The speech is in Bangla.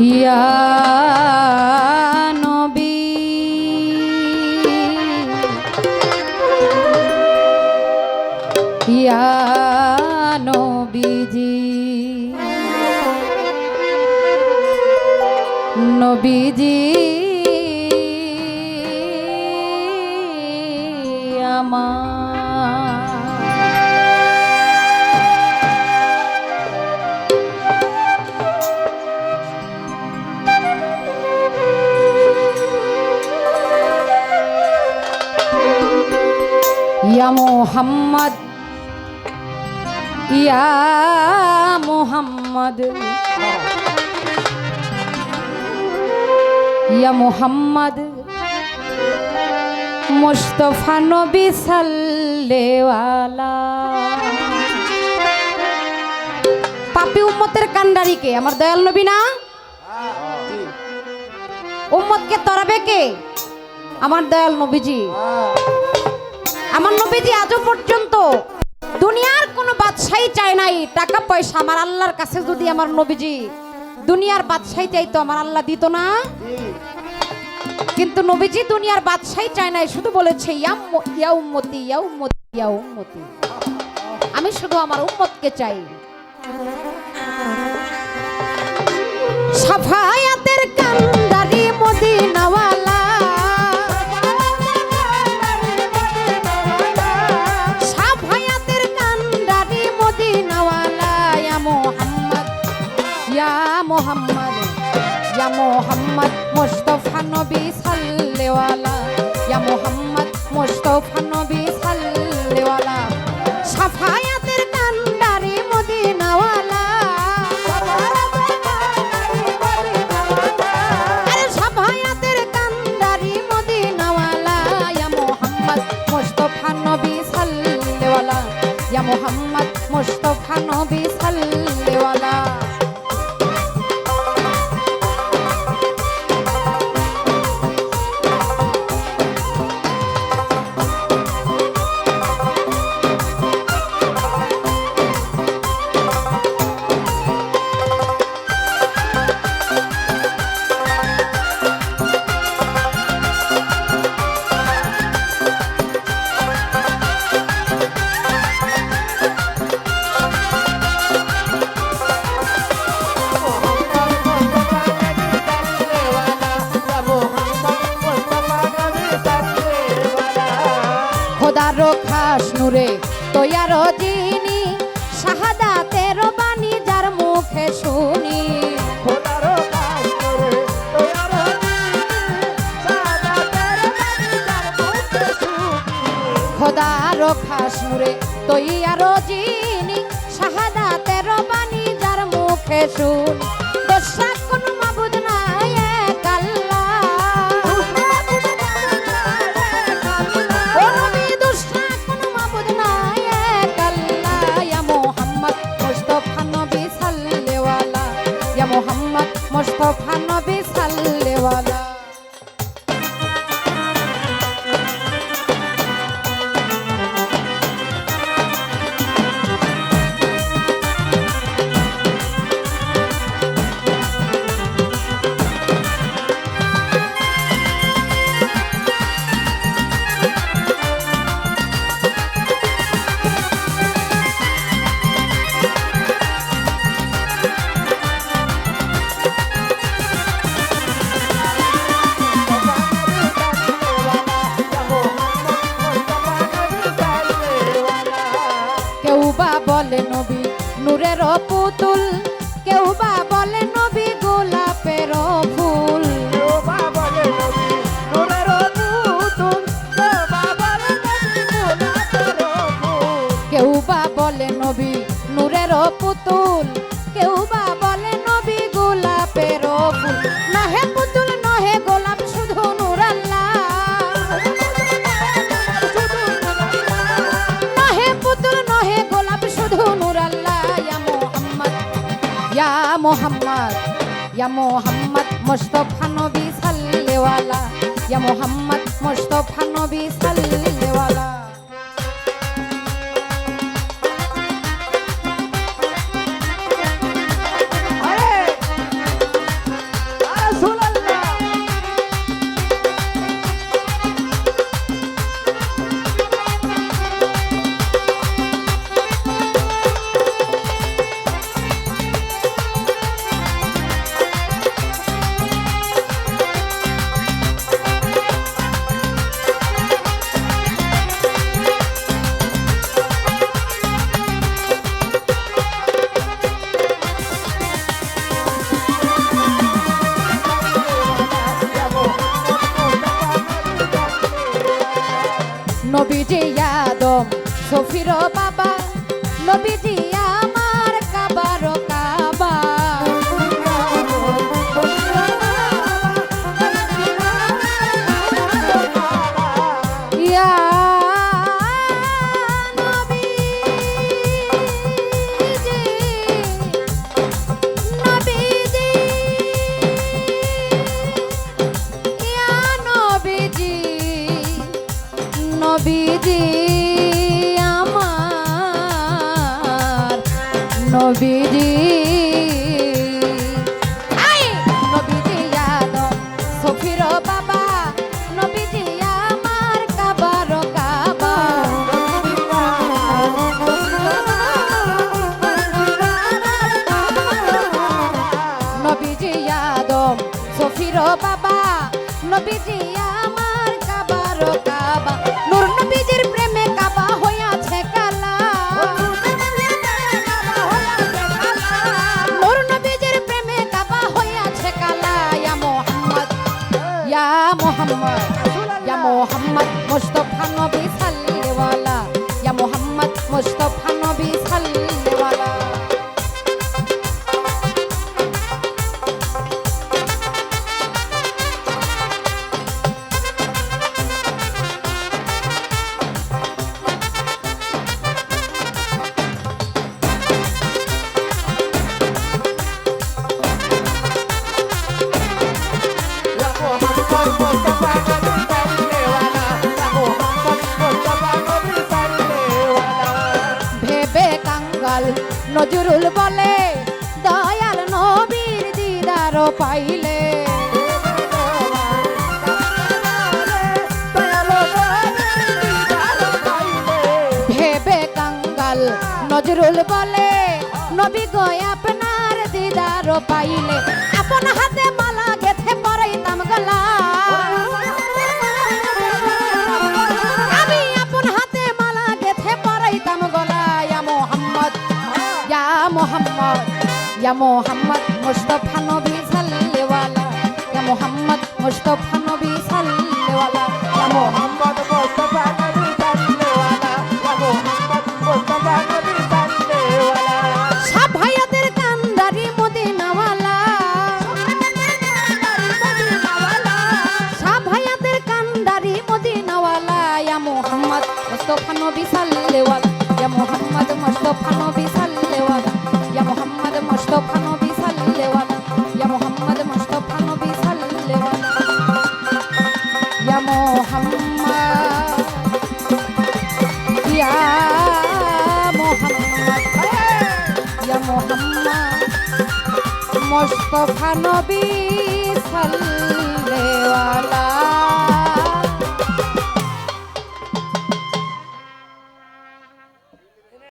ইয়া নবী ইয়া নবীজি নবীজি ইয়া মুহাম্মদ ইয়া মুহাম্মদ ইয়া মুহাম্মদ মুস্তাফা নবী সাল্লেওয়ালা। পাপী উম্মতের কান্ডারিকে আমার দয়াল নবী না? উম্মতকে তরাবে কে? আমার দয়াল নবীজি। আমার নবীজি আজও পর্যন্ত দুনিয়ার কোনো বাদশাহী চায় নাই, টাকা পয়সা। আমার আল্লাহর কাছে যদি আমার নবীজি দুনিয়ার বাদশাহী চাইতো, আমার আল্লাহ দিত না। কিন্তু নবীজি দুনিয়ার বাদশাহী চায় নাই, শুধু বলেছে ইয়া উম্মতি ইয়া উম্মতি ইয়া উম্মতি, আমি শুধু আমার উম্মতকে চাই। সাফায়াতের কান্ডারি মদিনাওয়ালা, সাফায়াতের কান্ডারি মদিনাওয়ালা। ইয়া মুহাম্মদ ইয়া মুহাম্মদ ইয়া মুহাম্মদ মুস্তাফা নবী সাল্লেওয়ালা। ইয়া মুহাম্মদ মুস্তাফা নবী সাল্লেওয়ালা। সাফায়াতের কান্ডারি মদিনাওয়ালা, আরে সাফায়াতের কান্ডারি মদিনাওয়ালা। ইয়া মুহাম্মদ মুস্তাফা নবী সাল্লেওয়ালা। ইয়া মুহাম্মদ মুস্তাফা নবী সাল্লেওয়ালা। খোদারো খাস নূরে তৈয়ারো যিনি, শাহাদাতের বাণী যার মুখে শুনি। খোদারো খাস নূরে তৈয়ারো যিনি, শাহাদাতের বাণী যার মুখে শুনি। খোদারো খাস নূরে তৈয়ারো যিনি, শাহাদাতের বাণী যার মুখে শুনি। দোসরা কোনো মাবুদ নাই এক আল্লাহ, মোহাম্মদ মুস্তাফা নবী সাল্লেওয়ালা। বলে নবী নূরের পুতুল, কেউ বা বলে নবী গোলাপের ফুল। কেউ বা বলে নবী নূরের পুতুল, কেউ বা বলে নবী নূরের পুতুল, কেউ বা বলে নবী গোলাপের ফুল। নহে পুতুল নহে গোলাপ, শুধু নূর আল্লাহ। নহে পুতুল নহে গোলাপ, শুধু নূর আল্লাহ। ইয়া মুহাম্মদ ইয়া মুহাম্মদ ইয়া মুহাম্মদ মুস্তাফা নবী সাল্লেওয়ালা। ইয়া মোহাম্মদ মুস্তাফা নবী সাল্লাল্লাহু নবীজি আদম সফির বাবা নবীজি আমার কাবার কাবা ইয়া নবীজি নবীজি ইয়া নবীজি নবীজি আমার নবীজি নবীজি আদম সফির বাবা নবীজি আমার কাবার কাবা নবীজি আদম সফির বাবা নবীজি আমার কাবার কাবা নূর নবীজির প্রেমে কাবা হইয়াছে কালা নূর নবীজির প্রেমে কাবা হইয়াছে কালা ইয়া মোহাম্মদ ইয়া মোহাম্মদ ইয়া মোহাম্মদ মুস্তাফা নবী সাল্লাল্লাহু ইয়া মোহাম্মদ মুস্তাফা নবী সাল্লাল্লাহু নজরুল বলে দয়াল নবীর দিদার পাইলে ভেবে কাঙ্গাল নজরুল বলে নবী গো আপনার দিদার পাইলে আপন হাতে মালা গেথে পরাইতাম গলা আমি আপন হাতে মালা গেথে পরাইতাম গলা ইয়া মোহাম্মদ ইয়া মোহাম্মদ ইয়া মোহাম্মদ মুস্তাফা নবী সাল্লাল্লাহু ইয়া মোহাম্মদ মুস্তাফা নবী সাল্লাল্লাহু ইয়া মোহাম্মদ মুস্তাফা নবী সাল্লাল্লাহু ইয়া মোহাম্মদ মুস্তাফা নবী সাল্লাল্লাহু সব ভাইয়াদের কান্দারি মদিনাওয়ালা সব ভাইয়াদের কান্দারি মদিনাওয়ালা ইয়া মোহাম্মদ মুস্তাফা নবী সাল্লাল্লাহু ইয়া মোহাম্মদ মুস্তাফা নবী সাল্লাল্লাহু ইয়া মোহাম্মদ মুস্তাফা নবী সাল্লাল্লাহু ইয়া মোহাম্মদ মুস্তাফা নবী সাল্লাল্লাহু ইয়া মোহাম্মদ ইয়া মোহাম্মদ ইয়া মোহাম্মদ মুস্তাফা নবী সাল্লাল্লাহু